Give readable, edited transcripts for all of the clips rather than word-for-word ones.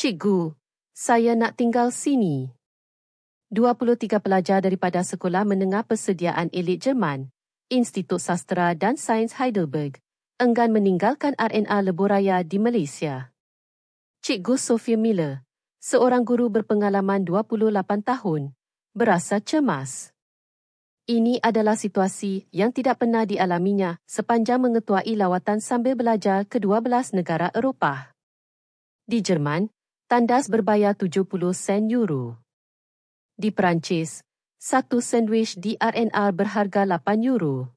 Cikgu, saya nak tinggal sini. 23 pelajar daripada Sekolah Menengah Persediaan Elit Jerman, Institut Sastera dan Sains Heidelberg, enggan meninggalkan RNR Lebuhraya di Malaysia. Cikgu Sophia Miller, seorang guru berpengalaman 28 tahun, berasa cemas. Ini adalah situasi yang tidak pernah dialaminya sepanjang mengetuai lawatan sambil belajar ke 12 negara Eropah. Di Jerman, tandas berbayar 70 sen euro. Di Perancis, satu sandwich di RNR berharga 8 euro.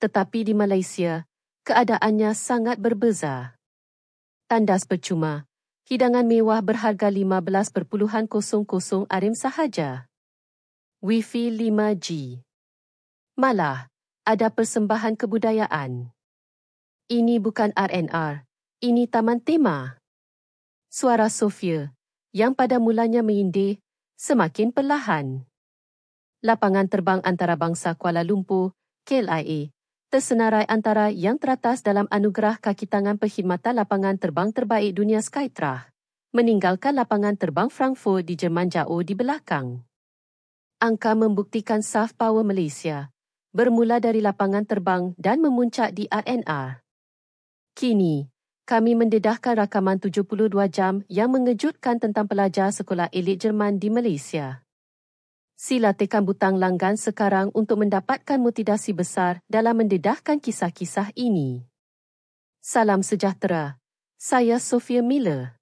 Tetapi di Malaysia, keadaannya sangat berbeza. Tandas percuma, hidangan mewah berharga 15.00 RM sahaja. Wi-Fi 5G. Malah, ada persembahan kebudayaan. Ini bukan RNR, ini taman tema. Suara Sophia, yang pada mulanya menyindir, semakin perlahan. Lapangan terbang antarabangsa Kuala Lumpur, KLIA, tersenarai antara yang teratas dalam anugerah kaki tangan perkhidmatan lapangan terbang terbaik dunia Skytrax, meninggalkan lapangan terbang Frankfurt di Jerman jauh di belakang. Angka membuktikan soft power Malaysia, bermula dari lapangan terbang dan memuncak di RNR. Kini, kami mendedahkan rakaman 72 jam yang mengejutkan tentang pelajar sekolah elit Jerman di Malaysia. Sila tekan butang langgan sekarang untuk mendapatkan motivasi besar dalam mendedahkan kisah-kisah ini. Salam sejahtera. Saya Sophia Miller.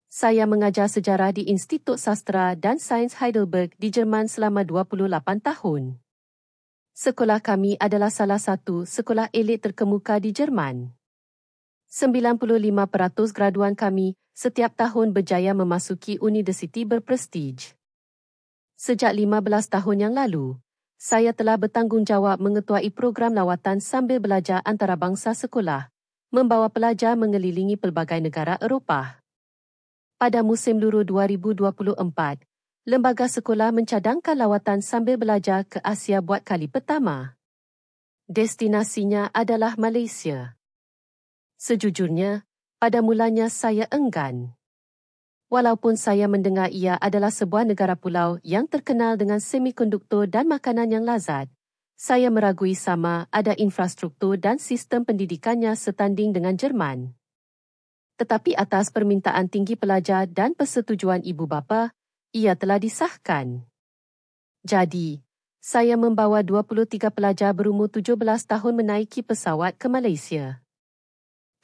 Saya mengajar sejarah di Institut Sastera dan Sains Heidelberg di Jerman selama 28 tahun. Sekolah kami adalah salah satu sekolah elit terkemuka di Jerman. 95% graduan kami setiap tahun berjaya memasuki universiti berprestij. Sejak 15 tahun yang lalu, saya telah bertanggungjawab mengetuai program lawatan sambil belajar antarabangsa sekolah, membawa pelajar mengelilingi pelbagai negara Eropah. Pada musim luru 2024, lembaga sekolah mencadangkan lawatan sambil belajar ke Asia buat kali pertama. Destinasinya adalah Malaysia. Sejujurnya, pada mulanya saya enggan. Walaupun saya mendengar ia adalah sebuah negara pulau yang terkenal dengan semikonduktor dan makanan yang lazat, saya meragui sama ada infrastruktur dan sistem pendidikannya setanding dengan Jerman. Tetapi atas permintaan tinggi pelajar dan persetujuan ibu bapa, ia telah disahkan. Jadi, saya membawa 23 pelajar berumur 17 tahun menaiki pesawat ke Malaysia.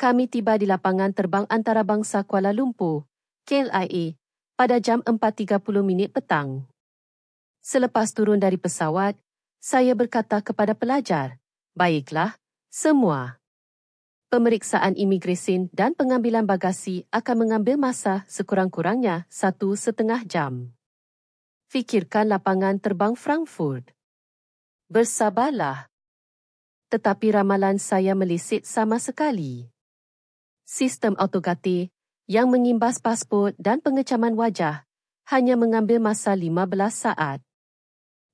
Kami tiba di lapangan terbang antarabangsa Kuala Lumpur, KLIA, pada jam 4.30 petang. Selepas turun dari pesawat, saya berkata kepada pelajar, "Baiklah, semua. Pemeriksaan imigresen dan pengambilan bagasi akan mengambil masa sekurang-kurangnya 1,5 jam. Fikirkan lapangan terbang Frankfurt. Bersabarlah." Tetapi ramalan saya meleset sama sekali. Sistem autogate yang mengimbas pasport dan pengecaman wajah hanya mengambil masa 15 saat.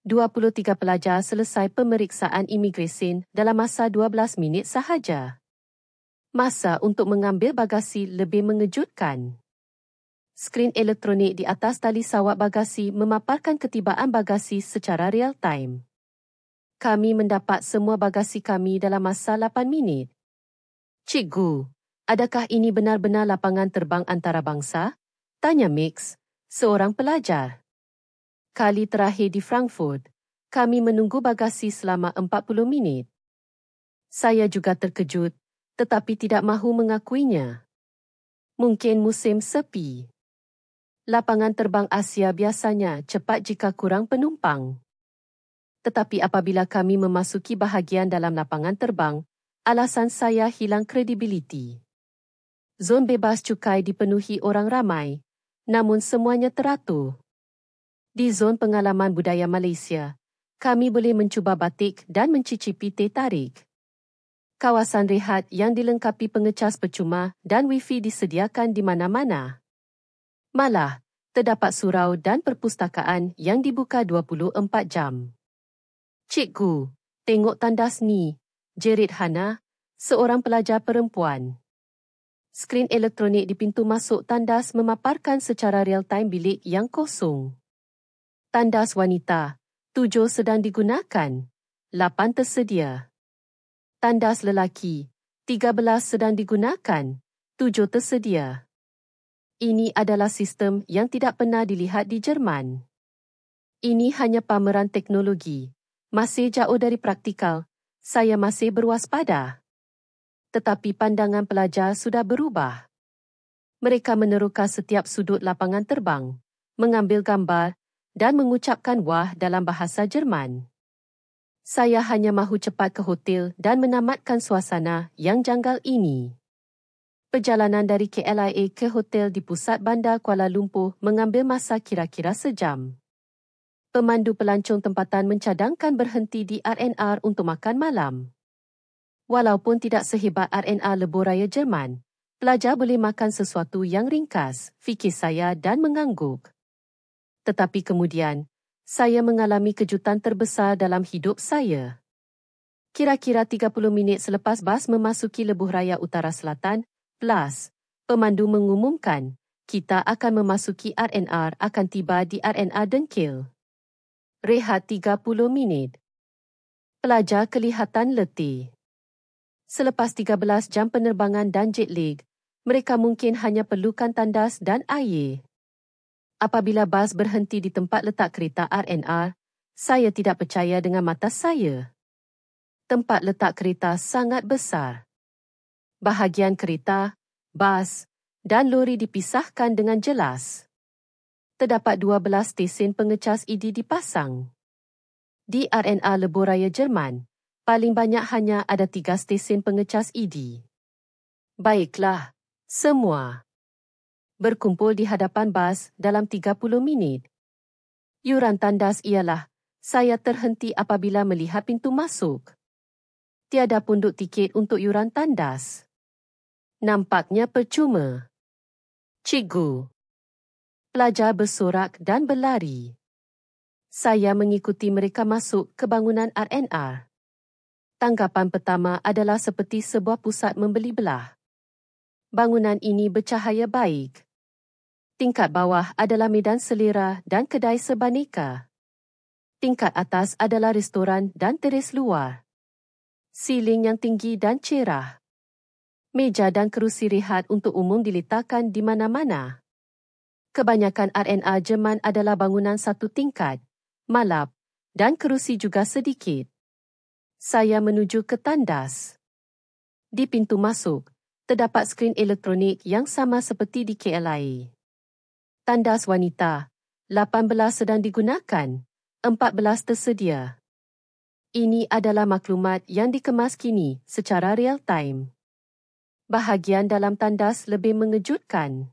23 pelajar selesai pemeriksaan imigresen dalam masa 12 minit sahaja. Masa untuk mengambil bagasi lebih mengejutkan. Skrin elektronik di atas tali sawat bagasi memaparkan ketibaan bagasi secara real time. Kami mendapat semua bagasi kami dalam masa 8 minit. "Cikgu, adakah ini benar-benar lapangan terbang antarabangsa?" tanya Mix, seorang pelajar. "Kali terakhir di Frankfurt, kami menunggu bagasi selama 40 minit. Saya juga terkejut, tetapi tidak mahu mengakuinya. Mungkin musim sepi. Lapangan terbang Asia biasanya cepat jika kurang penumpang. Tetapi apabila kami memasuki bahagian dalam lapangan terbang, alasan saya hilang kredibiliti. Zon bebas cukai dipenuhi orang ramai, namun semuanya teratur. Di zon pengalaman budaya Malaysia, kami boleh mencuba batik dan mencicipi teh tarik. Kawasan rehat yang dilengkapi pengecas percuma dan Wi-Fi disediakan di mana-mana. Malah, terdapat surau dan perpustakaan yang dibuka 24 jam. "Cikgu, tengok tandas ni," jerit Hana, seorang pelajar perempuan. Skrin elektronik di pintu masuk tandas memaparkan secara real-time bilik yang kosong. Tandas wanita, 7 sedang digunakan, 8 tersedia. Tandas lelaki, 13 sedang digunakan, 7 tersedia. Ini adalah sistem yang tidak pernah dilihat di Jerman. Ini hanya pameran teknologi. Masih jauh dari praktikal. Saya masih berwaspada. Tetapi pandangan pelajar sudah berubah. Mereka meneroka setiap sudut lapangan terbang, mengambil gambar dan mengucapkan wah dalam bahasa Jerman. Saya hanya mahu cepat ke hotel dan menamatkan suasana yang janggal ini. Perjalanan dari KLIA ke hotel di pusat bandar Kuala Lumpur mengambil masa kira-kira sejam. Pemandu pelancong tempatan mencadangkan berhenti di R&R untuk makan malam. Walaupun tidak sehebat R&R Lebuhraya Jerman, pelajar boleh makan sesuatu yang ringkas, fikir saya dan mengangguk. Tetapi kemudian, saya mengalami kejutan terbesar dalam hidup saya. Kira-kira 30 minit selepas bas memasuki Lebuhraya Utara Selatan, pemandu mengumumkan, kita akan memasuki R&R akan tiba di R&R Dengkil. Rehat 30 minit. Pelajar kelihatan letih. Selepas 13 jam penerbangan dan jet lag, mereka mungkin hanya perlukan tandas dan air. Apabila bas berhenti di tempat letak kereta R&R, saya tidak percaya dengan mata saya. Tempat letak kereta sangat besar. Bahagian kereta, bas dan lori dipisahkan dengan jelas. Terdapat 12 stesen pengecas ED dipasang. Di R&R Lebuhraya Jerman, paling banyak hanya ada 3 stesen pengecas ED. Baiklah, semua berkumpul di hadapan bas dalam 30 minit. Yuran tandas ialah, saya terhenti apabila melihat pintu masuk. Tiada punduk tiket untuk yuran tandas. Nampaknya percuma. Cikgu. Pelajar bersorak dan berlari. Saya mengikuti mereka masuk ke bangunan R&R. Tanggapan pertama adalah seperti sebuah pusat membeli belah. Bangunan ini bercahaya baik. Tingkat bawah adalah medan selera dan kedai sebaneka. Tingkat atas adalah restoran dan teres luar. Siling yang tinggi dan cerah. Meja dan kerusi rehat untuk umum diletakkan di mana-mana. Kebanyakan R&R Jerman adalah bangunan satu tingkat, malap dan kerusi juga sedikit. Saya menuju ke tandas. Di pintu masuk, terdapat skrin elektronik yang sama seperti di KLIA. Tandas wanita, 18 sedang digunakan, 14 tersedia. Ini adalah maklumat yang dikemas kini secara real-time. Bahagian dalam tandas lebih mengejutkan.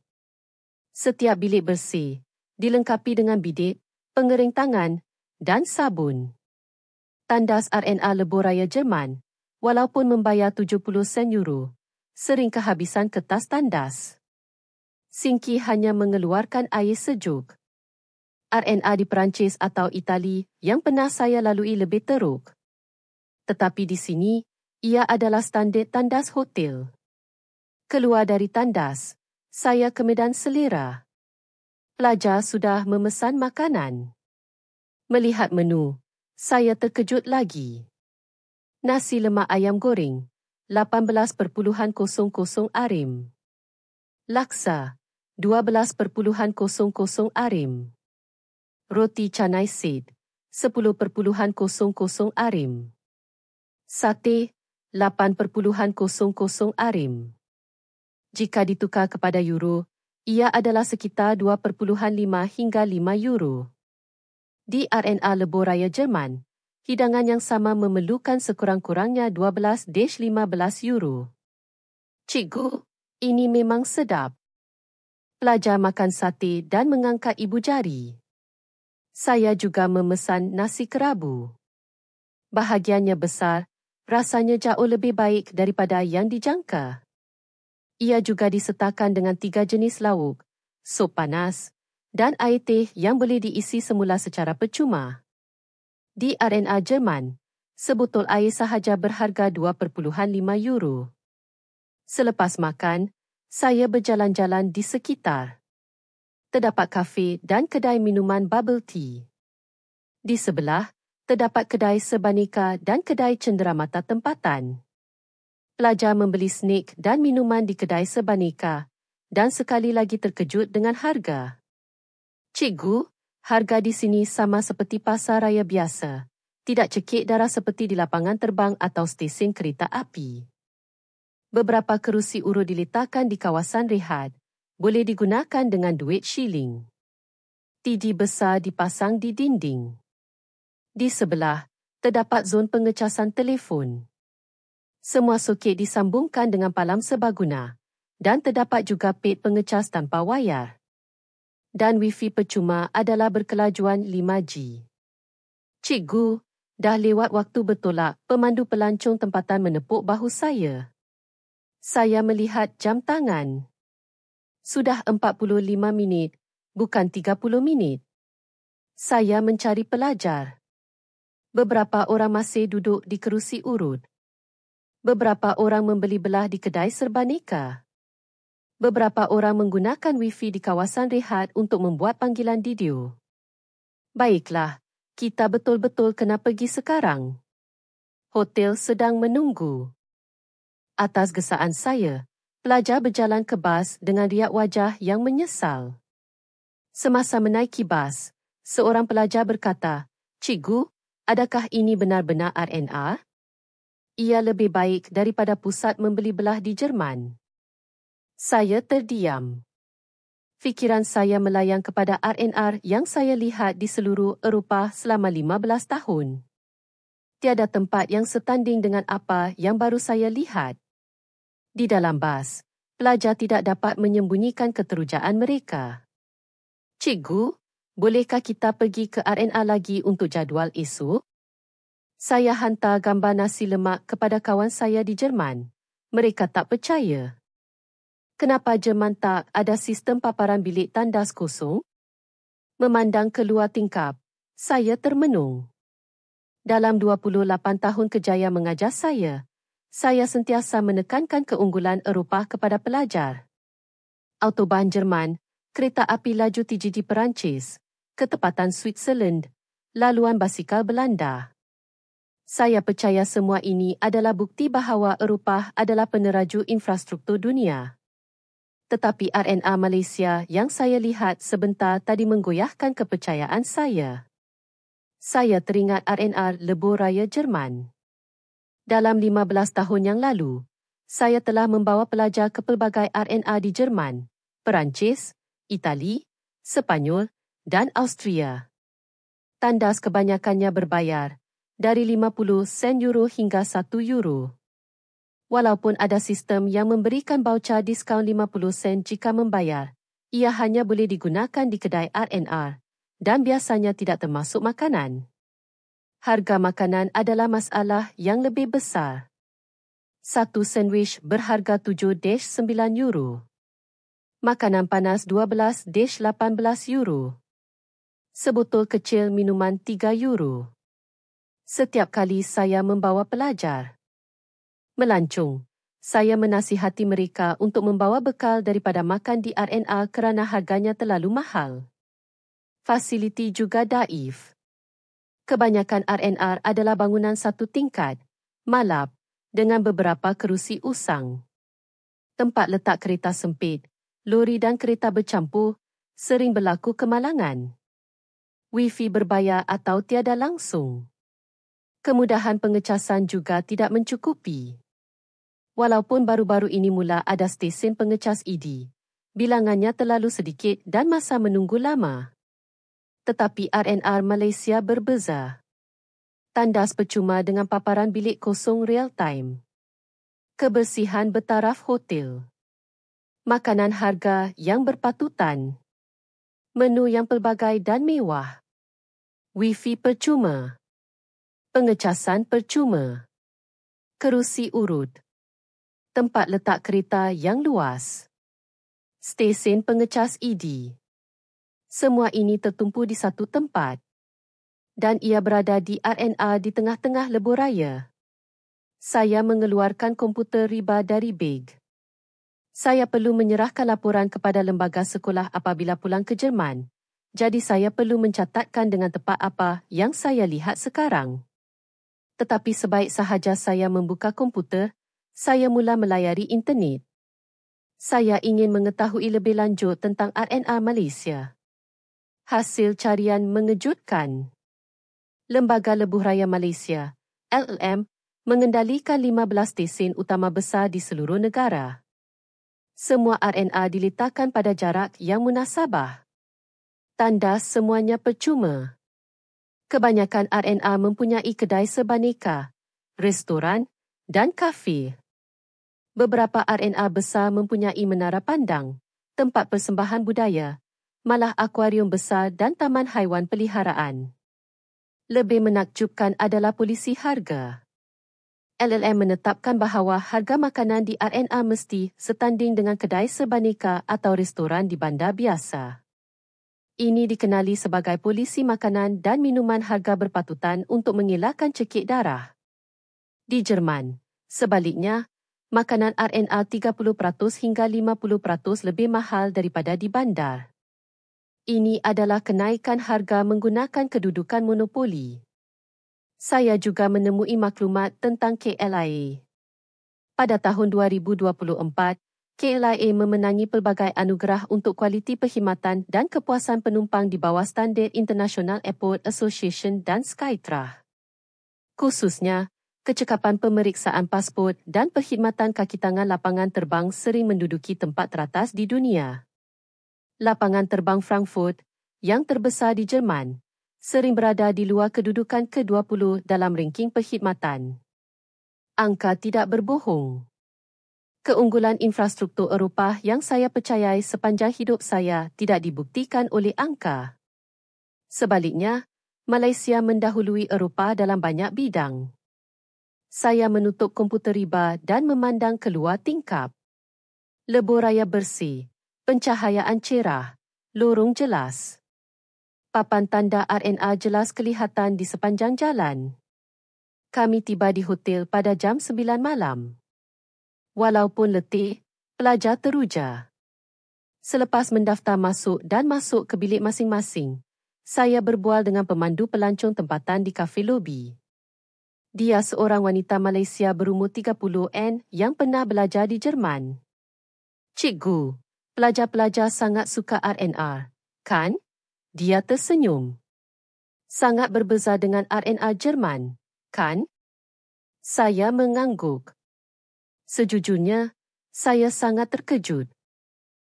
Setiap bilik bersih, dilengkapi dengan bidet, pengering tangan dan sabun. Tandas R&R Lebuhraya Jerman, walaupun membayar 70 sen euro, sering kehabisan kertas tandas. Sinki hanya mengeluarkan air sejuk. R&R di Perancis atau Itali yang pernah saya lalui lebih teruk. Tetapi di sini, ia adalah standard tandas hotel. Keluar dari tandas, saya ke medan selera. Pelajar sudah memesan makanan. Melihat menu, saya terkejut lagi. Nasi lemak ayam goreng, 18.00 arim. Laksa, 12.00 arim. Roti canai set, 10.00 arim. Sate, 8.00 arim. Jika ditukar kepada euro, ia adalah sekitar 2.5 hingga 5 euro. Di R&R Lebuhraya Jerman, hidangan yang sama memerlukan sekurang-kurangnya 12-15 euro. Cikgu, ini memang sedap. Pelajar makan sate dan mengangkat ibu jari. Saya juga memesan nasi kerabu. Bahagiannya besar, rasanya jauh lebih baik daripada yang dijangka. Ia juga disertakan dengan 3 jenis lauk, sup panas, dan air teh yang boleh diisi semula secara percuma. Di R&R Jerman, sebotol air sahaja berharga 2.5 euro. Selepas makan, Saya berjalan-jalan di sekitar. Terdapat kafe dan kedai minuman bubble tea. Di sebelah, terdapat kedai sebaneka dan kedai cenderamata tempatan. Pelajar membeli snack dan minuman di kedai sebaneka dan sekali lagi terkejut dengan harga. Cikgu, harga di sini sama seperti pasar raya biasa. Tidak cekik darah seperti di lapangan terbang atau stesen kereta api. Beberapa kerusi urut diletakkan di kawasan rehat. Boleh digunakan dengan duit shilling. TV besar dipasang di dinding. Di sebelah, terdapat zon pengecasan telefon. Semua soket disambungkan dengan palam serbaguna dan terdapat juga ped pengecas tanpa wayar. Dan wifi percuma adalah berkelajuan 5G. Cikgu, dah lewat waktu bertolak, pemandu pelancong tempatan menepuk bahu saya. Saya melihat jam tangan. Sudah 45 minit, bukan 30 minit. Saya mencari pelajar. Beberapa orang masih duduk di kerusi urut. Beberapa orang membeli belah di kedai serbaneka. Beberapa orang menggunakan wifi di kawasan rehat untuk membuat panggilan video. Baiklah, kita betul-betul kena pergi sekarang. Hotel sedang menunggu. Atas gesaan saya, pelajar berjalan ke bas dengan riak wajah yang menyesal. Semasa menaiki bas, seorang pelajar berkata, "Cikgu, adakah ini benar-benar RNR? Ia lebih baik daripada pusat membeli belah di Jerman." Saya terdiam. Fikiran saya melayang kepada RNR yang saya lihat di seluruh Eropah selama 15 tahun. Tiada tempat yang setanding dengan apa yang baru saya lihat. Di dalam bas, pelajar tidak dapat menyembunyikan keterujaan mereka. "Cikgu, bolehkah kita pergi ke RNR lagi untuk jadual esok?" Saya hantar gambar nasi lemak kepada kawan saya di Jerman. Mereka tak percaya. Kenapa Jerman tak ada sistem paparan bilik tandas kosong? Memandang keluar tingkap, saya termenung. Dalam 28 tahun kejayaan mengajar saya sentiasa menekankan keunggulan Eropah kepada pelajar. Autobahn Jerman, kereta api laju TGV Perancis, ketepatan Switzerland, laluan basikal Belanda. Saya percaya semua ini adalah bukti bahawa Eropah adalah peneraju infrastruktur dunia. Tetapi RNR Malaysia yang saya lihat sebentar tadi menggoyahkan kepercayaan saya. Saya teringat RNR Lebuh Raya Jerman. Dalam 15 tahun yang lalu, saya telah membawa pelajar ke pelbagai RNR di Jerman, Perancis, Itali, Sepanyol dan Austria. Tandas kebanyakannya berbayar, dari 50 sen euro hingga 1 euro. Walaupun ada sistem yang memberikan baucar diskaun 50 sen jika membayar, ia hanya boleh digunakan di kedai RNR dan biasanya tidak termasuk makanan. Harga makanan adalah masalah yang lebih besar. Satu sandwich berharga 7-9 euro. Makanan panas 12-18 euro. Sebotol kecil minuman 3 euro. Setiap kali saya membawa pelajar melancong, saya menasihati mereka untuk membawa bekal daripada makan di RNR kerana harganya terlalu mahal. Fasiliti juga daif. Kebanyakan RNR adalah bangunan satu tingkat, malap, dengan beberapa kerusi usang. Tempat letak kereta sempit, lori dan kereta bercampur, sering berlaku kemalangan. Wifi berbayar atau tiada langsung. Kemudahan pengecasan juga tidak mencukupi. Walaupun baru-baru ini mula ada stesen pengecas ED, bilangannya terlalu sedikit dan masa menunggu lama. Tetapi RNR Malaysia berbeza. Tandas percuma dengan paparan bilik kosong real-time. Kebersihan bertaraf hotel. Makanan harga yang berpatutan. Menu yang pelbagai dan mewah. Wifi percuma. Pengecasan percuma. Kerusi urut. Tempat letak kereta yang luas. Stesen pengecas ED. Semua ini tertumpu di satu tempat. Dan ia berada di RNR di tengah-tengah lebuh raya. Saya mengeluarkan komputer riba dari beg. Saya perlu menyerahkan laporan kepada lembaga sekolah apabila pulang ke Jerman. Jadi saya perlu mencatatkan dengan tepat apa yang saya lihat sekarang. Tetapi sebaik sahaja saya membuka komputer, saya mula melayari internet. Saya ingin mengetahui lebih lanjut tentang RNR Malaysia. Hasil carian mengejutkan. Lembaga Lebuh Raya Malaysia, LLM, mengendalikan 15 stesen utama besar di seluruh negara. Semua RNR diletakkan pada jarak yang munasabah. Tanda semuanya percuma. Kebanyakan RNR mempunyai kedai sebaneka, restoran dan kafe. Beberapa RNR besar mempunyai menara pandang, tempat persembahan budaya, malah akuarium besar dan taman haiwan peliharaan. Lebih menakjubkan adalah polisi harga. LLM menetapkan bahawa harga makanan di RNR mesti setanding dengan kedai sebaneka atau restoran di bandar biasa. Ini dikenali sebagai polisi makanan dan minuman harga berpatutan untuk mengelakkan cekik darah. Di Jerman, sebaliknya, makanan RNR 30% hingga 50% lebih mahal daripada di bandar. Ini adalah kenaikan harga menggunakan kedudukan monopoli. Saya juga menemui maklumat tentang KLIA. Pada tahun 2024, KLIA memenangi pelbagai anugerah untuk kualiti perkhidmatan dan kepuasan penumpang di bawah Standard International Airport Association dan Skytrax. Khususnya, kecekapan pemeriksaan pasport dan perkhidmatan kaki tangan lapangan terbang sering menduduki tempat teratas di dunia. Lapangan terbang Frankfurt, yang terbesar di Jerman, sering berada di luar kedudukan ke-20 dalam ranking perkhidmatan. Angka tidak berbohong. Keunggulan infrastruktur Eropah yang saya percayai sepanjang hidup saya tidak dibuktikan oleh angka. Sebaliknya, Malaysia mendahului Eropah dalam banyak bidang. Saya menutup komputer riba dan memandang keluar tingkap. Lebuh raya bersih, pencahayaan cerah, lorong jelas. Papan tanda RNR jelas kelihatan di sepanjang jalan. Kami tiba di hotel pada jam 9 malam. Walaupun letih, pelajar teruja. Selepas mendaftar masuk dan masuk ke bilik masing-masing, saya berbual dengan pemandu pelancong tempatan di kafe lobi. Dia seorang wanita Malaysia berumur 30 yang pernah belajar di Jerman. Cikgu, pelajar-pelajar sangat suka RNR, kan? Dia tersenyum. Sangat berbeza dengan RNR Jerman, kan? Saya mengangguk. Sejujurnya, saya sangat terkejut.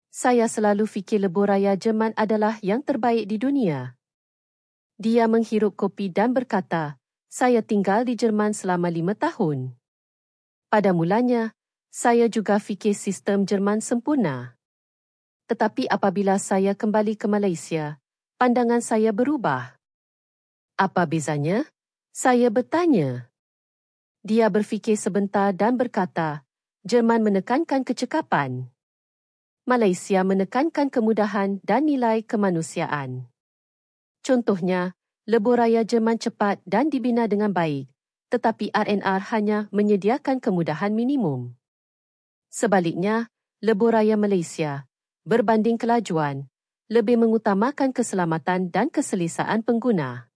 Saya selalu fikir lebuh raya Jerman adalah yang terbaik di dunia. Dia menghirup kopi dan berkata, saya tinggal di Jerman selama 5 tahun. Pada mulanya, saya juga fikir sistem Jerman sempurna. Tetapi apabila saya kembali ke Malaysia, pandangan saya berubah. Apa bezanya? Saya bertanya. Dia berfikir sebentar dan berkata, Jerman menekankan kecekapan. Malaysia menekankan kemudahan dan nilai kemanusiaan. Contohnya, lebuh raya Jerman cepat dan dibina dengan baik, tetapi RNR hanya menyediakan kemudahan minimum. Sebaliknya, lebuh raya Malaysia, berbanding kelajuan, lebih mengutamakan keselamatan dan keselesaan pengguna.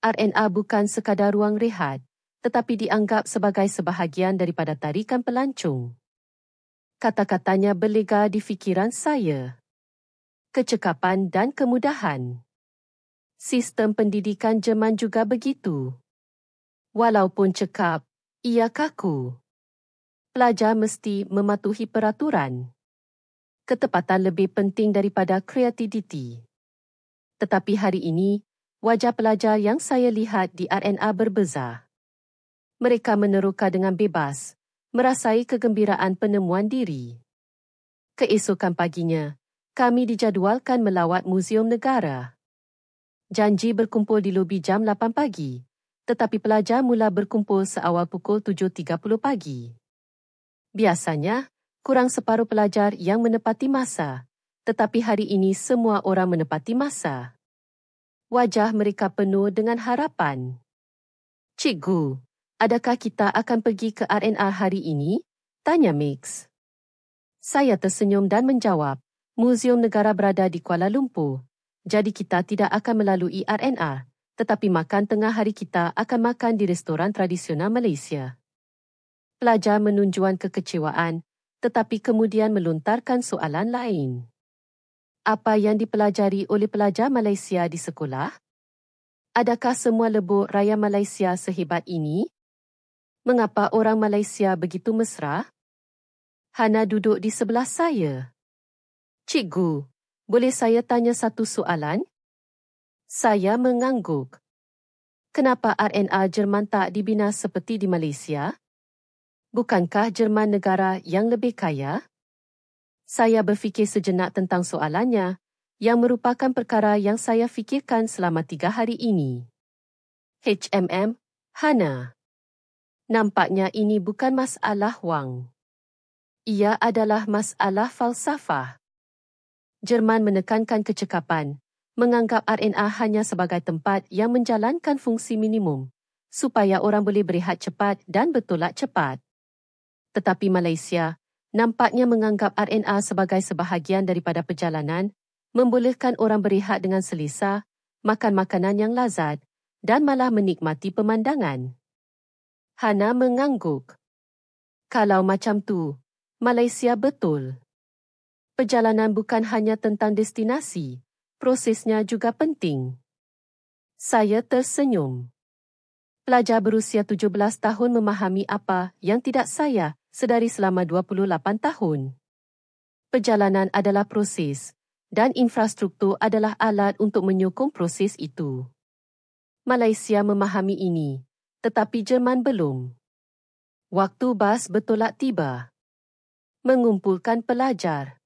RNR bukan sekadar ruang rehat, tetapi dianggap sebagai sebahagian daripada tarikan pelancong. Kata-katanya berlega di fikiran saya. Kecekapan dan kemudahan. Sistem pendidikan Jerman juga begitu. Walaupun cekap, ia kaku. Pelajar mesti mematuhi peraturan. Ketepatan lebih penting daripada kreativiti. Tetapi hari ini, wajah pelajar yang saya lihat di RNR berbeza. Mereka meneroka dengan bebas, merasai kegembiraan penemuan diri. Keesokan paginya, kami dijadualkan melawat Muzium Negara. Janji berkumpul di lobi jam 8 pagi, tetapi pelajar mula berkumpul seawal pukul 7.30 pagi. Biasanya, kurang separuh pelajar yang menepati masa, tetapi hari ini semua orang menepati masa. Wajah mereka penuh dengan harapan. Cikgu, adakah kita akan pergi ke RNR hari ini? Tanya Mix. Saya tersenyum dan menjawab, Muzium Negara berada di Kuala Lumpur. Jadi kita tidak akan melalui RNR, tetapi makan tengah hari kita akan makan di restoran tradisional Malaysia. Pelajar menunjukkan kekecewaan, tetapi kemudian melontarkan soalan lain. Apa yang dipelajari oleh pelajar Malaysia di sekolah? Adakah semua lebur raya Malaysia sehebat ini? Mengapa orang Malaysia begitu mesra? Hana duduk di sebelah saya. Cikgu, boleh saya tanya satu soalan? Saya mengangguk. Kenapa RNR Jerman tak dibina seperti di Malaysia? Bukankah Jerman negara yang lebih kaya? Saya berfikir sejenak tentang soalannya, yang merupakan perkara yang saya fikirkan selama 3 hari ini. Hana. Nampaknya ini bukan masalah wang. Ia adalah masalah falsafah. Jerman menekankan kecekapan, menganggap RNR hanya sebagai tempat yang menjalankan fungsi minimum, supaya orang boleh berehat cepat dan bertolak cepat. Tetapi Malaysia nampaknya menganggap RNR sebagai sebahagian daripada perjalanan, membolehkan orang berehat dengan selesa, makan makanan yang lazat dan malah menikmati pemandangan. Hana mengangguk. Kalau macam tu, Malaysia betul. Perjalanan bukan hanya tentang destinasi, prosesnya juga penting. Saya tersenyum. Pelajar berusia 17 tahun memahami apa yang tidak saya sedari selama 28 tahun. Perjalanan adalah proses, dan infrastruktur adalah alat untuk menyokong proses itu. Malaysia memahami ini, tetapi Jerman belum. Waktu bas bertolak tiba. Mengumpulkan pelajar.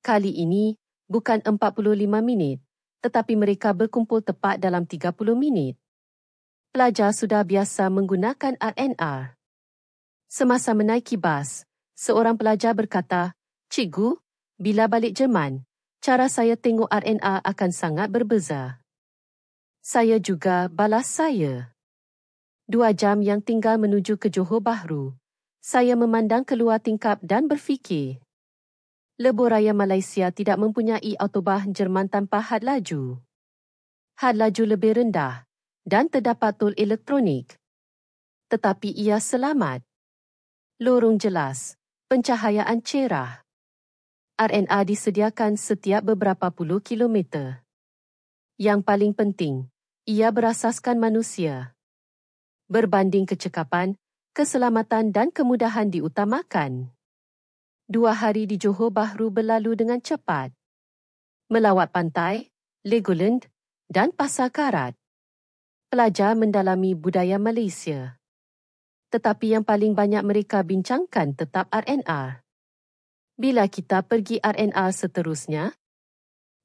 Kali ini, bukan 45 minit, tetapi mereka berkumpul tepat dalam 30 minit. Pelajar sudah biasa menggunakan RNR. Semasa menaiki bas, seorang pelajar berkata, Cikgu, bila balik Jerman, cara saya tengok RNR akan sangat berbeza. Saya juga balas saya. 2 jam yang tinggal menuju ke Johor Bahru. Saya memandang keluar tingkap dan berfikir. Lebuh raya Malaysia tidak mempunyai autobah Jerman tanpa had laju. Had laju lebih rendah dan terdapat tol elektronik. Tetapi ia selamat. Lorong jelas, pencahayaan cerah. RNR disediakan setiap beberapa puluh kilometer. Yang paling penting, ia berasaskan manusia. Berbanding kecekapan, keselamatan dan kemudahan diutamakan. 2 hari di Johor Bahru berlalu dengan cepat. Melawat pantai, Legoland dan Pasar Karat. Pelajar mendalami budaya Malaysia. Tetapi yang paling banyak mereka bincangkan tetap RNR. Bila kita pergi RNR seterusnya,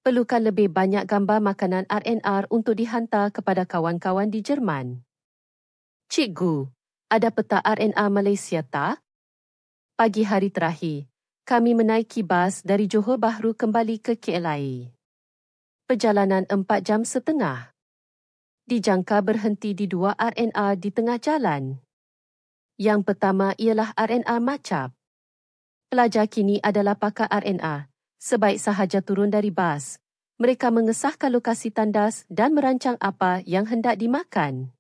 perlukan lebih banyak gambar makanan RNR untuk dihantar kepada kawan-kawan di Jerman. Cikgu, ada peta RNR Malaysia tak? Pagi hari terakhir, kami menaiki bas dari Johor Bahru kembali ke KLIA. Perjalanan 4 jam setengah. Dijangka berhenti di 2 RNR di tengah jalan. Yang pertama ialah RNR Macap. Pelajar kini adalah pakar RNR. Sebaik sahaja turun dari bas, mereka mengesahkan lokasi tandas dan merancang apa yang hendak dimakan.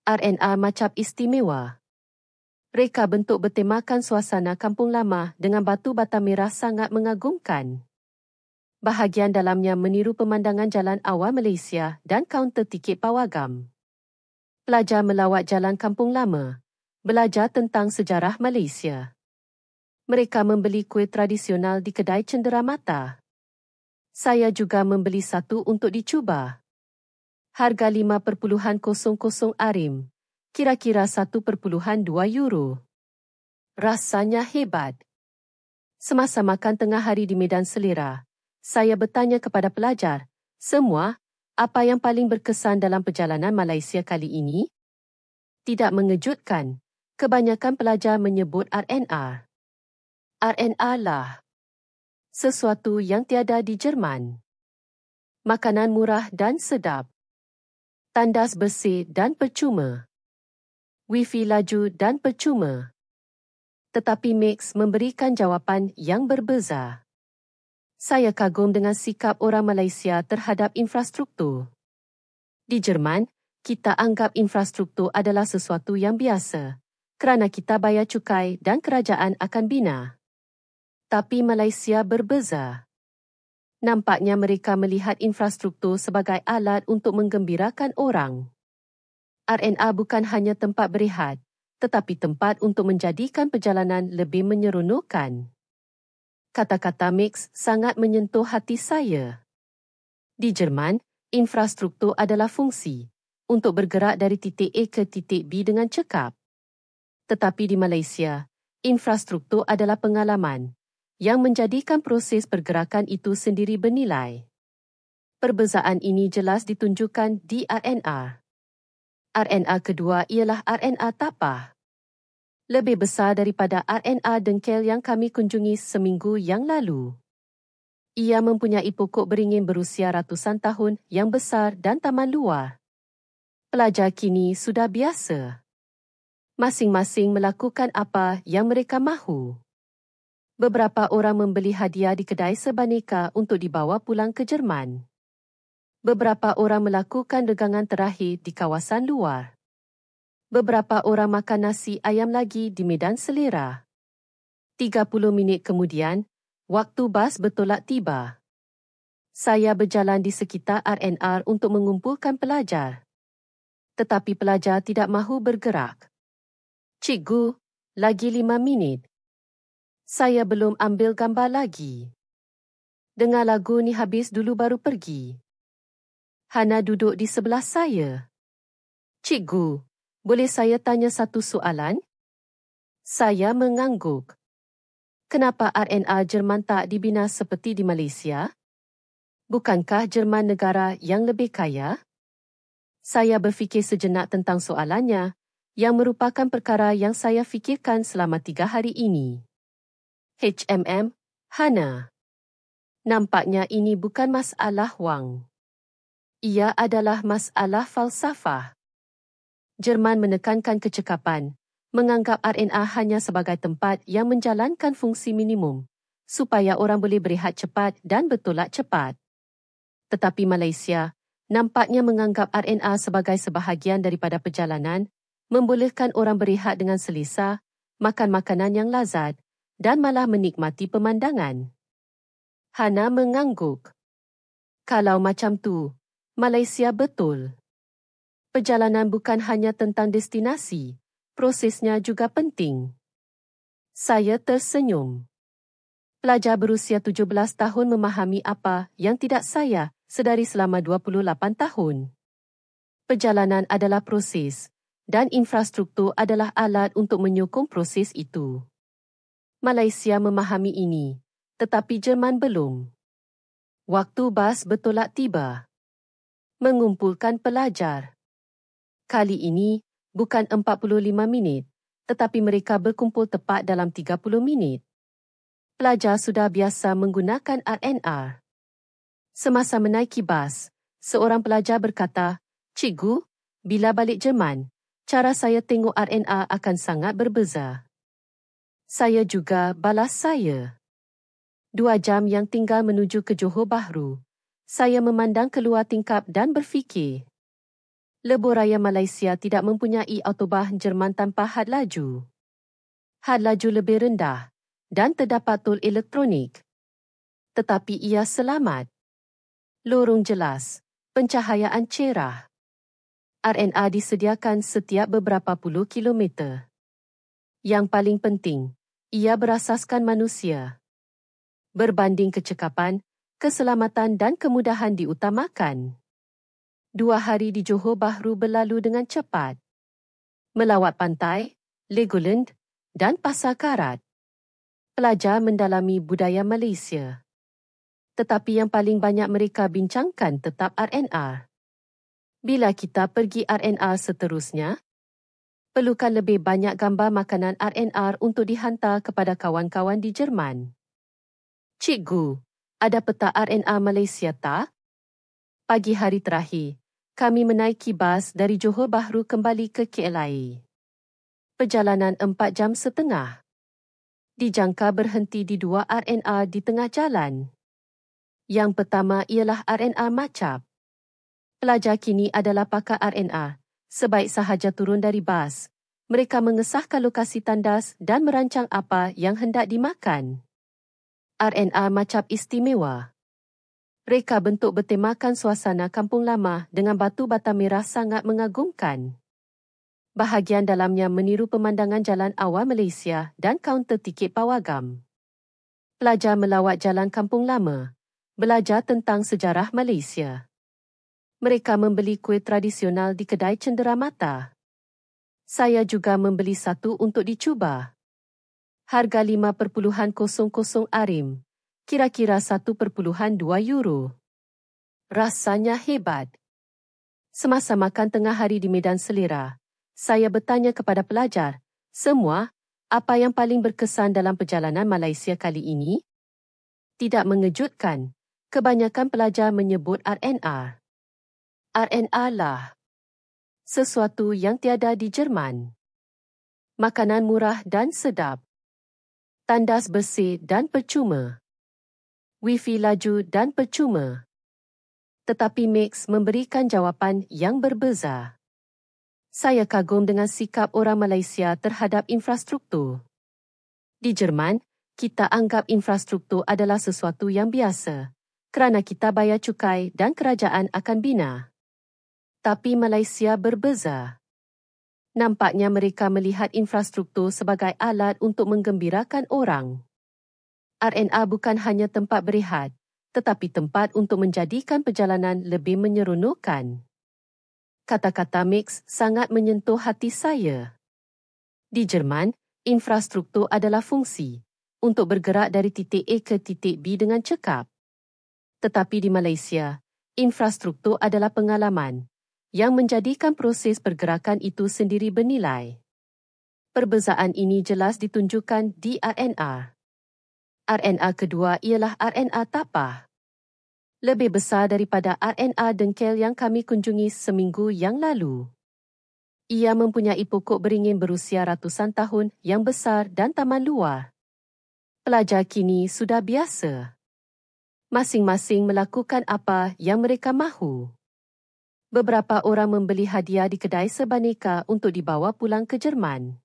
RNR Macap istimewa. Reka bentuk bertemakan suasana kampung lama dengan batu bata merah sangat mengagumkan. Bahagian dalamnya meniru pemandangan jalan awal Malaysia dan kaunter tiket pawagam. Pelajar melawat jalan kampung lama, belajar tentang sejarah Malaysia. Mereka membeli kuih tradisional di kedai cenderamata. Saya juga membeli satu untuk dicuba. Harga 5.00 RM. Kira-kira 1.2 euro. Rasanya hebat. Semasa makan tengah hari di Medan Selera, saya bertanya kepada pelajar, semua, apa yang paling berkesan dalam perjalanan Malaysia kali ini? Tidak mengejutkan, kebanyakan pelajar menyebut RNR. RNR lah. Sesuatu yang tiada di Jerman. Makanan murah dan sedap. Tandas bersih dan percuma. Wifi laju dan percuma. Tetapi Max memberikan jawapan yang berbeza. Saya kagum dengan sikap orang Malaysia terhadap infrastruktur. Di Jerman, kita anggap infrastruktur adalah sesuatu yang biasa, kerana kita bayar cukai dan kerajaan akan bina. Tapi Malaysia berbeza. Nampaknya mereka melihat infrastruktur sebagai alat untuk menggembirakan orang. RNR bukan hanya tempat berehat, tetapi tempat untuk menjadikan perjalanan lebih menyeronokkan. Kata-kata Max sangat menyentuh hati saya. Di Jerman, infrastruktur adalah fungsi untuk bergerak dari titik A ke titik B dengan cekap. Tetapi di Malaysia, infrastruktur adalah pengalaman yang menjadikan proses pergerakan itu sendiri bernilai. Perbezaan ini jelas ditunjukkan di RNR. RNR kedua ialah RNR Tapah. Lebih besar daripada RNR Dengkel yang kami kunjungi seminggu yang lalu. Ia mempunyai pokok beringin berusia ratusan tahun yang besar dan taman luar. Pelajar kini sudah biasa. Masing-masing melakukan apa yang mereka mahu. Beberapa orang membeli hadiah di kedai sebaneka untuk dibawa pulang ke Jerman. Beberapa orang melakukan dagangan terakhir di kawasan luar. Beberapa orang makan nasi ayam lagi di medan selera. 30 minit kemudian, waktu bas bertolak tiba. Saya berjalan di sekitar RNR untuk mengumpulkan pelajar. Tetapi pelajar tidak mahu bergerak. Cikgu, lagi 5 minit. Saya belum ambil gambar lagi. Dengar lagu ni habis dulu baru pergi. Hana duduk di sebelah saya. Cikgu, boleh saya tanya satu soalan? Saya mengangguk. Kenapa RNR Jerman tak dibina seperti di Malaysia? Bukankah Jerman negara yang lebih kaya? Saya berfikir sejenak tentang soalannya, yang merupakan perkara yang saya fikirkan selama 3 hari ini. Hana. Nampaknya ini bukan masalah wang. Ia adalah masalah falsafah. Jerman menekankan kecekapan, menganggap RNR hanya sebagai tempat yang menjalankan fungsi minimum, supaya orang boleh berehat cepat dan bertolak cepat. Tetapi Malaysia nampaknya menganggap RNR sebagai sebahagian daripada perjalanan, membolehkan orang berehat dengan selesa, makan makanan yang lazat, dan malah menikmati pemandangan. Hana mengangguk. Kalau macam tu, Malaysia betul. Perjalanan bukan hanya tentang destinasi, prosesnya juga penting. Saya tersenyum. Pelajar berusia 17 tahun memahami apa yang tidak saya sedari selama 28 tahun. Perjalanan adalah proses, dan infrastruktur adalah alat untuk menyokong proses itu. Malaysia memahami ini, tetapi Jerman belum. Waktu bas bertolak tiba. Mengumpulkan pelajar. Kali ini, bukan 45 minit, tetapi mereka berkumpul tepat dalam 30 minit. Pelajar sudah biasa menggunakan RNR. Semasa menaiki bas, seorang pelajar berkata, "Cikgu, bila balik Jerman, cara saya tengok RNR akan sangat berbeza." Saya juga balas saya. 2 jam yang tinggal menuju ke Johor Bahru. Saya memandang keluar tingkap dan berfikir. Lebuh raya Malaysia tidak mempunyai autobah Jerman tanpa had laju. Had laju lebih rendah dan terdapat tol elektronik. Tetapi ia selamat. Lorong jelas, pencahayaan cerah. RNR disediakan setiap beberapa puluh kilometer. Yang paling penting, ia berasaskan manusia. Berbanding kecekapan, keselamatan dan kemudahan diutamakan. 2 hari di Johor Bahru berlalu dengan cepat. Melawat pantai, Legoland dan Pasar Karat. Pelajar mendalami budaya Malaysia. Tetapi yang paling banyak mereka bincangkan tetap RNR. Bila kita pergi RNR seterusnya, perlukan lebih banyak gambar makanan RNR untuk dihantar kepada kawan-kawan di Jerman. Cikgu, ada peta RNR Malaysia tak? Pagi hari terakhir, kami menaiki bas dari Johor Bahru kembali ke KLIA. Perjalanan 4 jam setengah. Dijangka berhenti di 2 RNR di tengah jalan. Yang pertama ialah RNR Macap. Pelajar kini adalah pakar RNR. Sebaik sahaja turun dari bas, mereka mengesahkan lokasi tandas dan merancang apa yang hendak dimakan. RNR Macap istimewa. Reka bentuk bertemakan suasana kampung lama dengan batu bata merah sangat mengagumkan. Bahagian dalamnya meniru pemandangan jalan awal Malaysia dan kaunter tiket pawagam. Pelajar melawat jalan kampung lama, belajar tentang sejarah Malaysia. Mereka membeli kuih tradisional di kedai cenderamata. Saya juga membeli satu untuk dicuba. Harga 5.00 RM. Kira-kira 1.2 euro. Rasanya hebat. Semasa makan tengah hari di Medan Selera, saya bertanya kepada pelajar, semua, apa yang paling berkesan dalam perjalanan Malaysia kali ini? Tidak mengejutkan, kebanyakan pelajar menyebut RNR. RNR lah. Sesuatu yang tiada di Jerman. Makanan murah dan sedap. Tandas bersih dan percuma. Wifi laju dan percuma. Tetapi Max memberikan jawapan yang berbeza. Saya kagum dengan sikap orang Malaysia terhadap infrastruktur. Di Jerman, kita anggap infrastruktur adalah sesuatu yang biasa, kerana kita bayar cukai dan kerajaan akan bina. Tapi Malaysia berbeza. Nampaknya mereka melihat infrastruktur sebagai alat untuk menggembirakan orang. RNR bukan hanya tempat berehat, tetapi tempat untuk menjadikan perjalanan lebih menyeronokkan. Kata-kata Max sangat menyentuh hati saya. Di Jerman, infrastruktur adalah fungsi untuk bergerak dari titik A ke titik B dengan cekap. Tetapi di Malaysia, infrastruktur adalah pengalaman yang menjadikan proses pergerakan itu sendiri bernilai. Perbezaan ini jelas ditunjukkan di RNR. RNR kedua ialah RNR Tapah. Lebih besar daripada RNR Dengkel yang kami kunjungi seminggu yang lalu. Ia mempunyai pokok beringin berusia ratusan tahun yang besar dan taman luar. Pelajar kini sudah biasa. Masing-masing melakukan apa yang mereka mahu. Beberapa orang membeli hadiah di kedai sebaneka untuk dibawa pulang ke Jerman.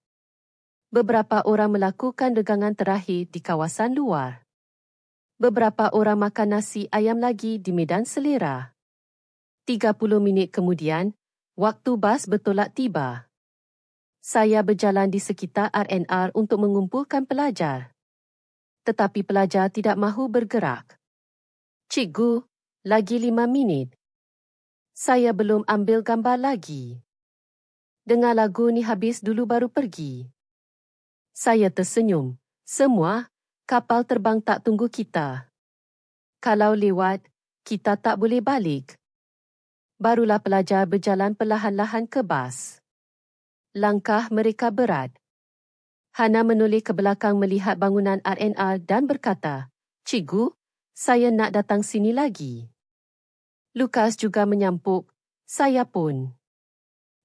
Beberapa orang melakukan regangan terakhir di kawasan luar. Beberapa orang makan nasi ayam lagi di Medan Selera. 30 minit kemudian, waktu bas bertolak tiba. Saya berjalan di sekitar RNR untuk mengumpulkan pelajar. Tetapi pelajar tidak mahu bergerak. Cikgu, lagi 5 minit. Saya belum ambil gambar lagi. Dengar lagu ni habis dulu baru pergi. Saya tersenyum. Semua, kapal terbang tak tunggu kita. Kalau lewat, kita tak boleh balik. Barulah pelajar berjalan perlahan-lahan ke bas. Langkah mereka berat. Hana menoleh ke belakang melihat bangunan RNR dan berkata, Cikgu, saya nak datang sini lagi. Lukas juga menyampuk, saya pun.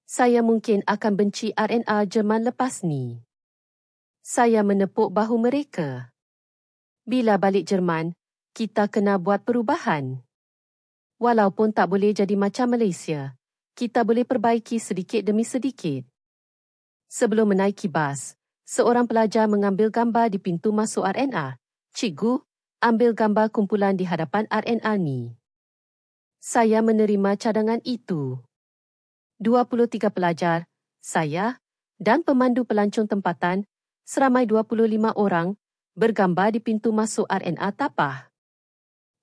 Saya mungkin akan benci RNR Jerman lepas ni. Saya menepuk bahu mereka. Bila balik Jerman, kita kena buat perubahan. Walaupun tak boleh jadi macam Malaysia, kita boleh perbaiki sedikit demi sedikit. Sebelum menaiki bas, seorang pelajar mengambil gambar di pintu masuk RNR. Cikgu, ambil gambar kumpulan di hadapan RNR ni. Saya menerima cadangan itu. 23 pelajar, saya dan pemandu pelancong tempatan, seramai 25 orang, bergambar di pintu masuk RNR Tapah.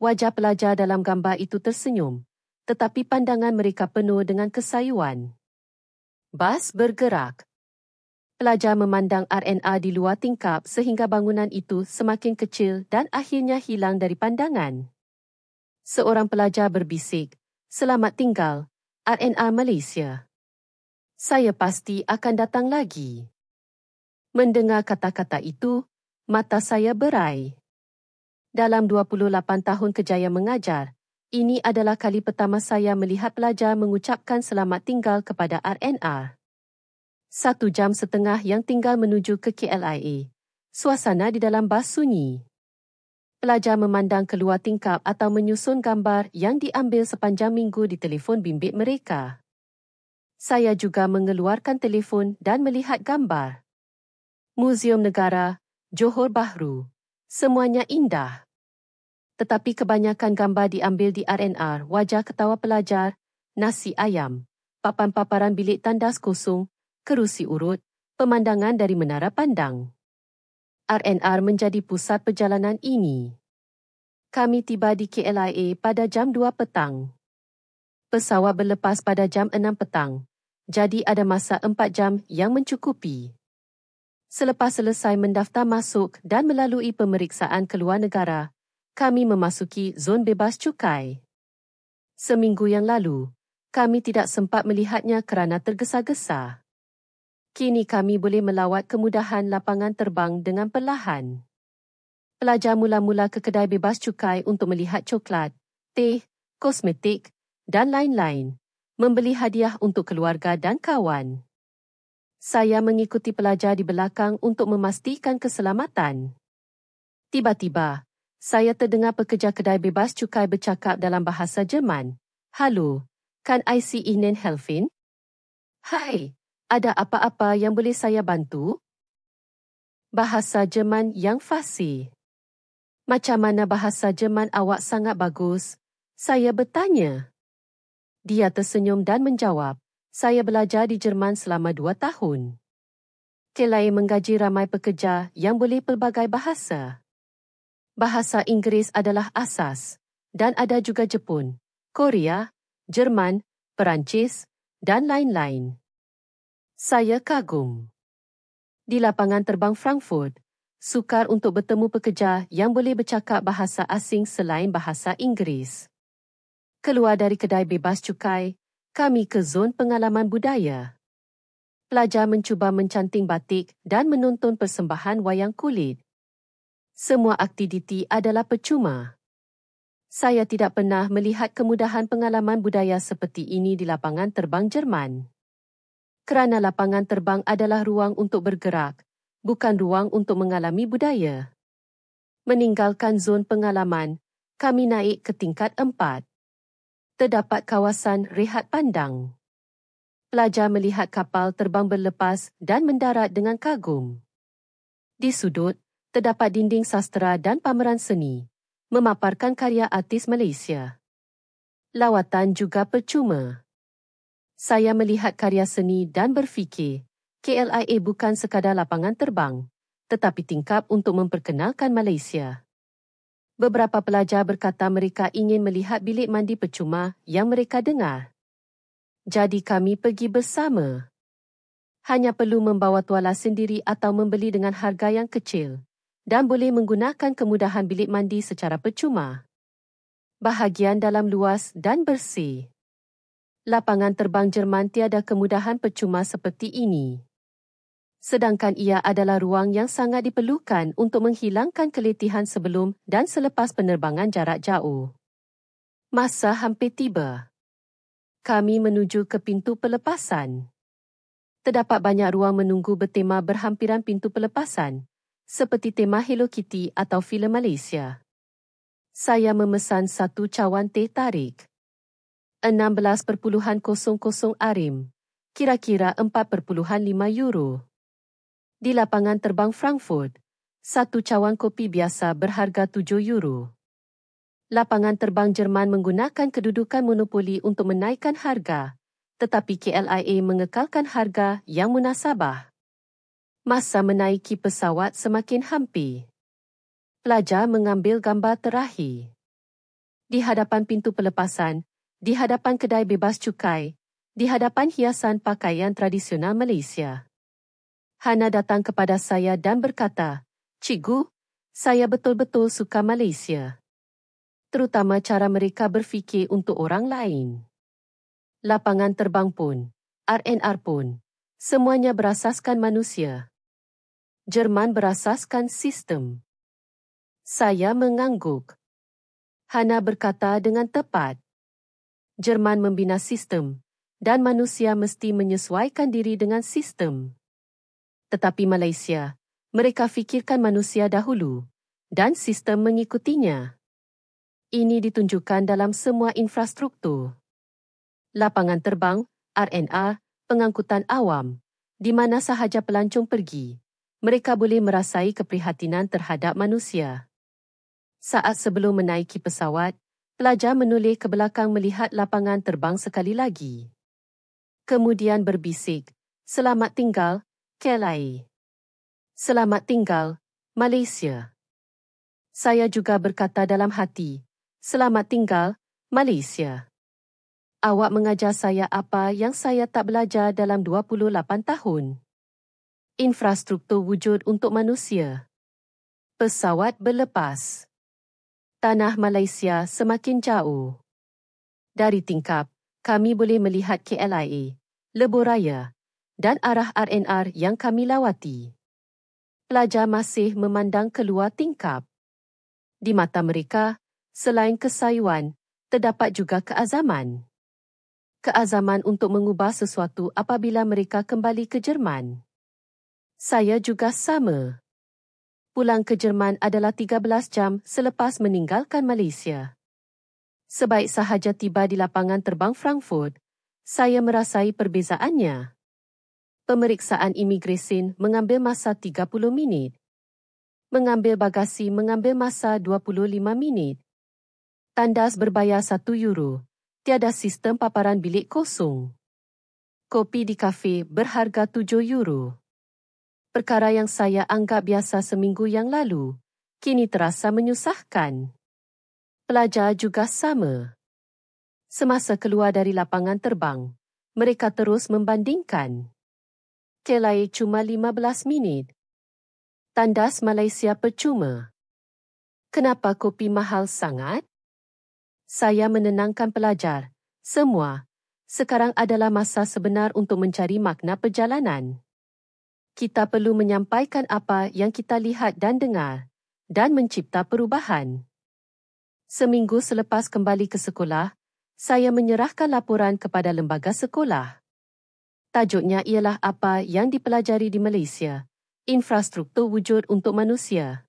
Wajah pelajar dalam gambar itu tersenyum, tetapi pandangan mereka penuh dengan kesayuan. Bas bergerak. Pelajar memandang RNR di luar tingkap sehingga bangunan itu semakin kecil dan akhirnya hilang dari pandangan. Seorang pelajar berbisik, "Selamat tinggal, RNR Malaysia. Saya pasti akan datang lagi." Mendengar kata-kata itu, mata saya berai. Dalam 28 tahun kerjaya mengajar, ini adalah kali pertama saya melihat pelajar mengucapkan selamat tinggal kepada RNR. 1 jam setengah yang tinggal menuju ke KLIA. Suasana di dalam bas sunyi. Pelajar memandang keluar tingkap atau menyusun gambar yang diambil sepanjang minggu di telefon bimbit mereka. Saya juga mengeluarkan telefon dan melihat gambar. Muzium Negara, Johor Bahru. Semuanya indah. Tetapi kebanyakan gambar diambil di RNR, wajah ketawa pelajar, nasi ayam, papan-paparan bilik tandas kosong, kerusi urut, pemandangan dari menara pandang. RNR menjadi pusat perjalanan ini. Kami tiba di KLIA pada jam 2 petang. Pesawat berlepas pada jam 6 petang, jadi ada masa 4 jam yang mencukupi. Selepas selesai mendaftar masuk dan melalui pemeriksaan keluar negara, kami memasuki zon bebas cukai. Seminggu yang lalu, kami tidak sempat melihatnya kerana tergesa-gesa. Kini kami boleh melawat kemudahan lapangan terbang dengan perlahan. Pelajar mula-mula ke kedai bebas cukai untuk melihat coklat, teh, kosmetik dan lain-lain, membeli hadiah untuk keluarga dan kawan. Saya mengikuti pelajar di belakang untuk memastikan keselamatan. Tiba-tiba, saya terdengar pekerja kedai bebas cukai bercakap dalam bahasa Jerman. Halo, kan I Ihnen helfen? Hai, ada apa-apa yang boleh saya bantu? Bahasa Jerman yang fasih. Macam mana bahasa Jerman awak sangat bagus? Saya bertanya. Dia tersenyum dan menjawab, saya belajar di Jerman selama 2 tahun. KLIA menggaji ramai pekerja yang boleh pelbagai bahasa. Bahasa Inggeris adalah asas, dan ada juga Jepun, Korea, Jerman, Perancis, dan lain-lain. Saya kagum. Di lapangan terbang Frankfurt, sukar untuk bertemu pekerja yang boleh bercakap bahasa asing selain bahasa Inggeris. Keluar dari kedai bebas cukai, kami ke zon pengalaman budaya. Pelajar mencuba mencanting batik dan menonton persembahan wayang kulit. Semua aktiviti adalah percuma. Saya tidak pernah melihat kemudahan pengalaman budaya seperti ini di lapangan terbang Jerman. Kerana lapangan terbang adalah ruang untuk bergerak, bukan ruang untuk mengalami budaya. Meninggalkan zon pengalaman, kami naik ke tingkat 4. Terdapat kawasan rehat pandang. Pelajar melihat kapal terbang berlepas dan mendarat dengan kagum. Di sudut, terdapat dinding sastera dan pameran seni, memaparkan karya artis Malaysia. Lawatan juga percuma. Saya melihat karya seni dan berfikir, KLIA bukan sekadar lapangan terbang, tetapi tingkap untuk memperkenalkan Malaysia. Beberapa pelajar berkata mereka ingin melihat bilik mandi percuma yang mereka dengar. Jadi kami pergi bersama. Hanya perlu membawa tuala sendiri atau membeli dengan harga yang kecil, dan boleh menggunakan kemudahan bilik mandi secara percuma. Bahagian dalam luas dan bersih. Lapangan terbang Jerman tiada kemudahan percuma seperti ini. Sedangkan ia adalah ruang yang sangat diperlukan untuk menghilangkan keletihan sebelum dan selepas penerbangan jarak jauh. Masa hampir tiba. Kami menuju ke pintu pelepasan. Terdapat banyak ruang menunggu bertema berhampiran pintu pelepasan, seperti tema Hello Kitty atau filem Malaysia. Saya memesan 1 cawan teh tarik. 16.00 RM, kira-kira 4.5 euro. Di lapangan terbang Frankfurt, 1 cawan kopi biasa berharga 7 euro. Lapangan terbang Jerman menggunakan kedudukan monopoli untuk menaikkan harga, tetapi KLIA mengekalkan harga yang munasabah. Masa menaiki pesawat semakin hampir. Pelajar mengambil gambar terakhir. Di hadapan pintu pelepasan, di hadapan kedai bebas cukai, di hadapan hiasan pakaian tradisional Malaysia. Hana datang kepada saya dan berkata, "Cikgu, saya betul-betul suka Malaysia. Terutama cara mereka berfikir untuk orang lain." Lapangan terbang pun, RNR pun, semuanya berasaskan manusia. Jerman berasaskan sistem. Saya mengangguk. Hana berkata dengan tepat. Jerman membina sistem, dan manusia mesti menyesuaikan diri dengan sistem. Tetapi Malaysia, Mereka fikirkan manusia dahulu, dan sistem mengikutinya. Ini ditunjukkan dalam semua infrastruktur. Lapangan terbang, RNR, pengangkutan awam, di mana sahaja pelancong pergi, mereka boleh merasai keprihatinan terhadap manusia. Saat sebelum menaiki pesawat, pelajar menoleh ke belakang melihat lapangan terbang sekali lagi. Kemudian berbisik, "Selamat tinggal, KLIA. Selamat tinggal, Malaysia." Saya juga berkata dalam hati, "Selamat tinggal, Malaysia." Awak mengajar saya apa yang saya tak belajar dalam 28 tahun. Infrastruktur wujud untuk manusia. Pesawat berlepas. Tanah Malaysia semakin jauh. Dari tingkap, kami boleh melihat KLIA, Lebuh Raya dan arah RNR yang kami lawati. Pelajar masih memandang keluar tingkap. Di mata mereka, selain kesayuan, terdapat juga keazaman. Keazaman untuk mengubah sesuatu apabila mereka kembali ke Jerman. Saya juga sama. Pulang ke Jerman adalah 13 jam selepas meninggalkan Malaysia. Sebaik sahaja tiba di lapangan terbang Frankfurt, saya merasai perbezaannya. Pemeriksaan imigresen mengambil masa 30 minit. Mengambil bagasi mengambil masa 25 minit. Tandas berbayar €1. Tiada sistem paparan bilik kosong. Kopi di kafe berharga €7. Perkara yang saya anggap biasa seminggu yang lalu, kini terasa menyusahkan. Pelajar juga sama. Semasa keluar dari lapangan terbang, mereka terus membandingkan. KLIA cuma 15 minit. Tandas Malaysia percuma. Kenapa kopi mahal sangat? Saya menenangkan pelajar. Semua, sekarang adalah masa sebenar untuk mencari makna perjalanan. Kita perlu menyampaikan apa yang kita lihat dan dengar, dan mencipta perubahan. Seminggu selepas kembali ke sekolah, saya menyerahkan laporan kepada lembaga sekolah. Tajuknya ialah apa yang dipelajari di Malaysia, infrastruktur wujud untuk manusia.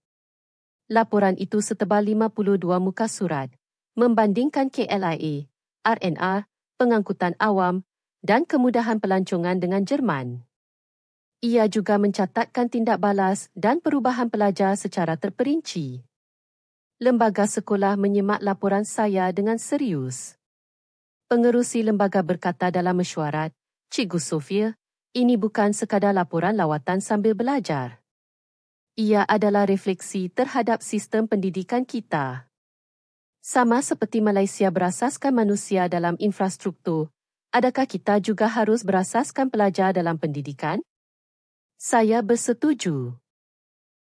Laporan itu setebal 52 muka surat, membandingkan KLIA, RNR, pengangkutan awam dan kemudahan pelancongan dengan Jerman. Ia juga mencatatkan tindak balas dan perubahan pelajar secara terperinci. Lembaga sekolah menyimak laporan saya dengan serius. Pengerusi lembaga berkata dalam mesyuarat, "Cikgu Sofia, ini bukan sekadar laporan lawatan sambil belajar. Ia adalah refleksi terhadap sistem pendidikan kita. Sama seperti Malaysia berasaskan manusia dalam infrastruktur, adakah kita juga harus berasaskan pelajar dalam pendidikan?" Saya bersetuju.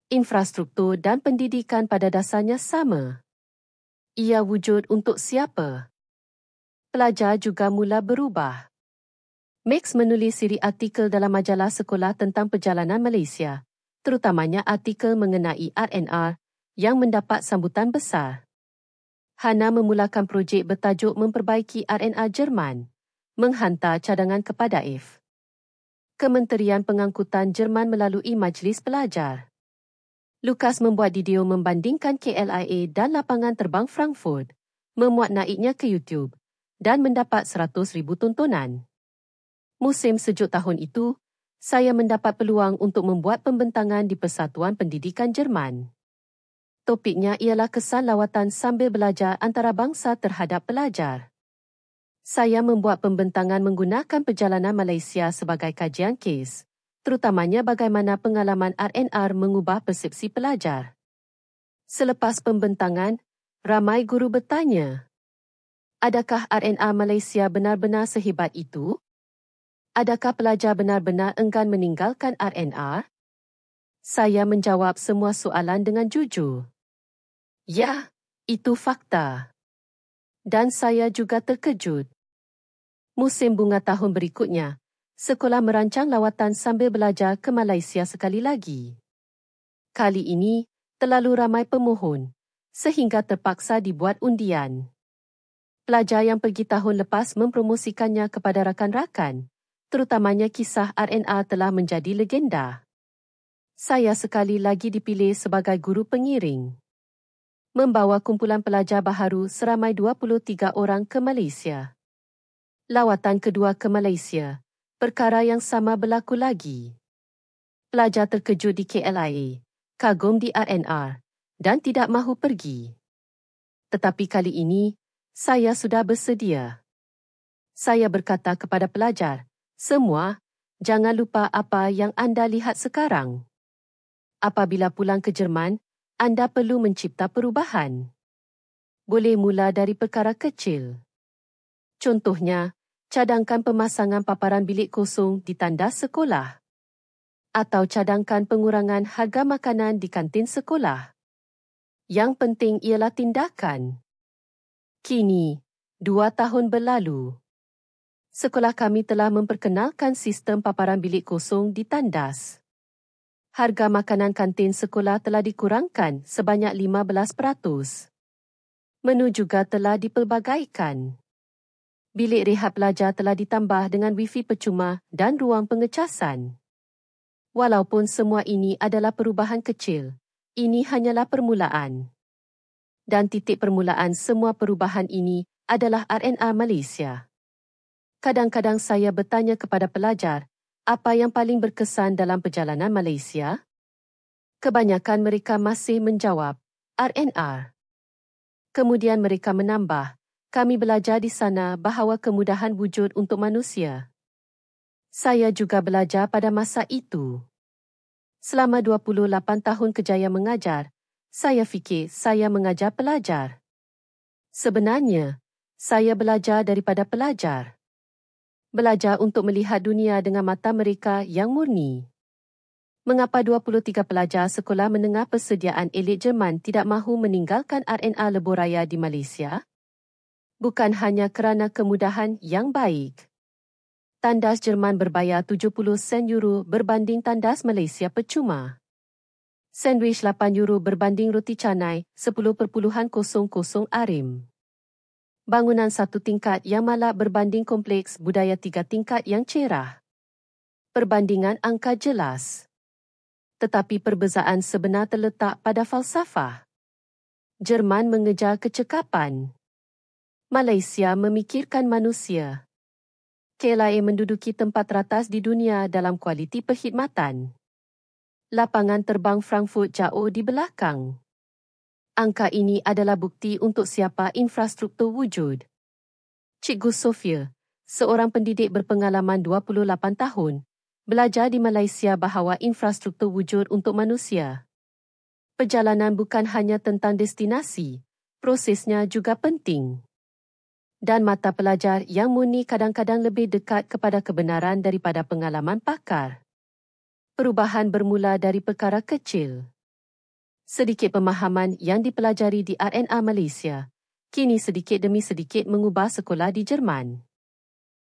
Infrastruktur dan pendidikan pada dasarnya sama. Ia wujud untuk siapa? Pelajar juga mula berubah. Max menulis siri artikel dalam majalah sekolah tentang perjalanan Malaysia, terutamanya artikel mengenai RNR yang mendapat sambutan besar. Hana memulakan projek bertajuk memperbaiki RNR Jerman, menghantar cadangan kepada F. Kementerian Pengangkutan Jerman melalui Majlis Pelajar. Lukas membuat video membandingkan KLIA dan lapangan terbang Frankfurt, memuat naiknya ke YouTube dan mendapat 100,000 tontonan. Musim sejuk tahun itu, saya mendapat peluang untuk membuat pembentangan di Persatuan Pendidikan Jerman. Topiknya ialah kesan lawatan sambil belajar antarabangsa terhadap pelajar. Saya membuat pembentangan menggunakan perjalanan Malaysia sebagai kajian kes, terutamanya bagaimana pengalaman RNR mengubah persepsi pelajar. Selepas pembentangan, ramai guru bertanya, "Adakah RNR Malaysia benar-benar sehebat itu? Adakah pelajar benar-benar enggan meninggalkan RNR?" Saya menjawab semua soalan dengan jujur. Ya, itu fakta. Dan saya juga terkejut. Musim bunga tahun berikutnya, sekolah merancang lawatan sambil belajar ke Malaysia sekali lagi. Kali ini, terlalu ramai pemohon, sehingga terpaksa dibuat undian. Pelajar yang pergi tahun lepas mempromosikannya kepada rakan-rakan, terutamanya kisah RNR telah menjadi legenda. Saya sekali lagi dipilih sebagai guru pengiring. Membawa kumpulan pelajar baharu seramai 23 orang ke Malaysia. Lawatan kedua ke Malaysia, perkara yang sama berlaku lagi. Pelajar terkejut di KLIA, kagum di RNR, dan tidak mahu pergi. Tetapi kali ini, saya sudah bersedia. Saya berkata kepada pelajar, semua, jangan lupa apa yang anda lihat sekarang. Apabila pulang ke Jerman, anda perlu mencipta perubahan. Boleh mula dari perkara kecil. Contohnya, cadangkan pemasangan paparan bilik kosong di tandas sekolah. Atau cadangkan pengurangan harga makanan di kantin sekolah. Yang penting ialah tindakan. Kini, 2 tahun berlalu. Sekolah kami telah memperkenalkan sistem paparan bilik kosong di tandas. Harga makanan kantin sekolah telah dikurangkan sebanyak 15%. Menu juga telah dipelbagaikan. Bilik rehat pelajar telah ditambah dengan wifi percuma dan ruang pengecasan. Walaupun semua ini adalah perubahan kecil, ini hanyalah permulaan. Dan titik permulaan semua perubahan ini adalah RNR Malaysia. Kadang-kadang saya bertanya kepada pelajar, apa yang paling berkesan dalam perjalanan Malaysia? Kebanyakan mereka masih menjawab, RNR. Kemudian mereka menambah, kami belajar di sana bahawa kemudahan wujud untuk manusia. Saya juga belajar pada masa itu. Selama 28 tahun kejaya mengajar, saya fikir saya mengajar pelajar. Sebenarnya, saya belajar daripada pelajar. Belajar untuk melihat dunia dengan mata mereka yang murni. Mengapa 23 pelajar sekolah menengah persediaan elit Jerman tidak mahu meninggalkan RNR Lebuhraya di Malaysia? Bukan hanya kerana kemudahan yang baik. Tandas Jerman berbayar 70 sen euro berbanding tandas Malaysia percuma. Sandwich 8 euro berbanding roti canai 10.00 RM. Bangunan 1 tingkat yang malap berbanding kompleks budaya 3 tingkat yang cerah. Perbandingan angka jelas. Tetapi perbezaan sebenar terletak pada falsafah. Jerman mengejar kecekapan. Malaysia memikirkan manusia. KLIA menduduki tempat teratas di dunia dalam kualiti perkhidmatan. Lapangan terbang Frankfurt jauh di belakang. Angka ini adalah bukti untuk siapa infrastruktur wujud. Cikgu Sofia, seorang pendidik berpengalaman 28 tahun, belajar di Malaysia bahawa infrastruktur wujud untuk manusia. Perjalanan bukan hanya tentang destinasi, prosesnya juga penting. Dan mata pelajar yang murni kadang-kadang lebih dekat kepada kebenaran daripada pengalaman pakar. Perubahan bermula dari perkara kecil. Sedikit pemahaman yang dipelajari di RNR Malaysia, kini sedikit demi sedikit mengubah sekolah di Jerman.